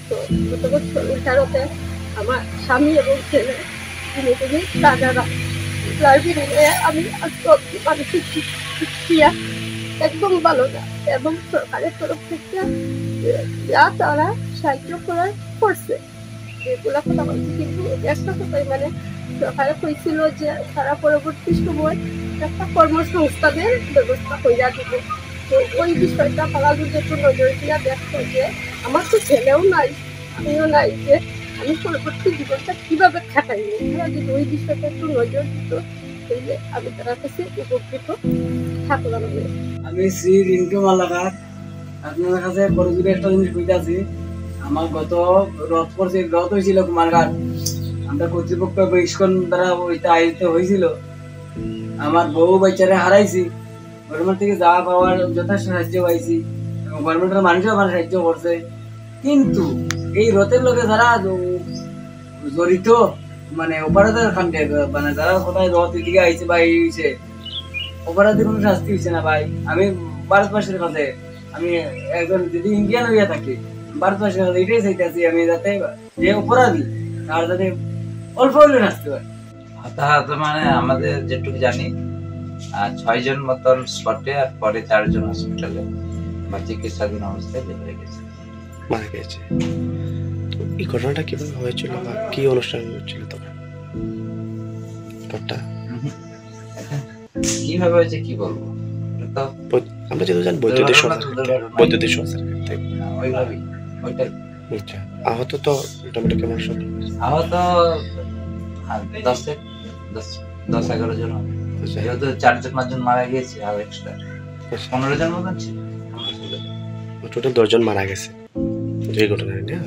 তো গত বছর 18-তে আমার স্বামী এবং ছেলে তিনি রাজারা লাইব্রেরিতে আমি আজকে মানসিক শিক্ষা একদম ভালো না এবং সরকারের তরফ থেকে যা তারা সাহায্য করার করছে এগুলা কথা বলছি, কিন্তু একটা কথাই মানে সরকারে কইছিল যে তারা পরবর্তী সময় একটা কর্মসংস্থানের ব্যবস্থা কইরা দিব। তো ওই বিষয়টা বাঙালির একটু নজর দিয়া দেখতো যে আমার তো ছেলেও নাই আমিও নাই, যে আমি পরবর্তী জীবনটা কিভাবে খাটাইব, তারা যদি ওই বিষয়টা একটু নজর দিত তাহলে আমি তার কাছে উপকৃত থাকলাম। আমি শ্রী রিন্টু মালাকার আপনার কাছে পরিচয় একটা জিনিস বুঝতেছি। আমার গত রথ করছে, রথ হয়েছিল কুমারঘাট, আমরা কর্তৃপক্ষ ইস্কন দ্বারা ওইটা আয়োজিত হয়েছিল। আমার বউ বাচ্চারা হারাইছি, গভর্নমেন্ট থেকে যা পাওয়ার যথেষ্ট সাহায্য পাইছি এবং গভর্নমেন্টের মানুষও আমার সাহায্য করছে। কিন্তু এই রথের লোকে যারা জড়িত মানে অপরাধের খান্ডে মানে যারা কোথায় রথ এদিকে আইছে বা এই হয়েছে অপরাধের কোনো শাস্তি হচ্ছে না ভাই। আমি ভারতবাসীর কাছে আমি একজন যদি ইন্ডিয়ান হইয়া থাকি ভারতবাসীর কাছে এটাই চাইতেছি আমি, যাতে যে অপরাধী তার যাতে অল্প হলে শাস্তি হয়। হতাহত মানে আমাদের যেটুকু জানি 6 জন মতন স্পটে আর পরে 4 জন হসপিটালে বা চিকিৎসাধীন অবস্থায় বেরিয়ে গেছে, মারা গেছে। এই ঘটনাটা কিভাবে হয়েছিল বা কি অনুষ্ঠান হচ্ছিল তখন? কিভাবে হয়েছে কি বলবো, আমরা যেহেতু জানি বৈদ্যুতিক শর্ট সার্কিট, ওইভাবেই ওইটাই। আচ্ছা, আহত তো মোটামুটি কেমন সব? আহত 10-11 জন, যেহেতু 4 জন 5 জন মারা গিয়েছে আর এক্সট্রা 15 জন মতন ছিল, টোটাল 10 জন মারা গেছে এই ঘটনায় না?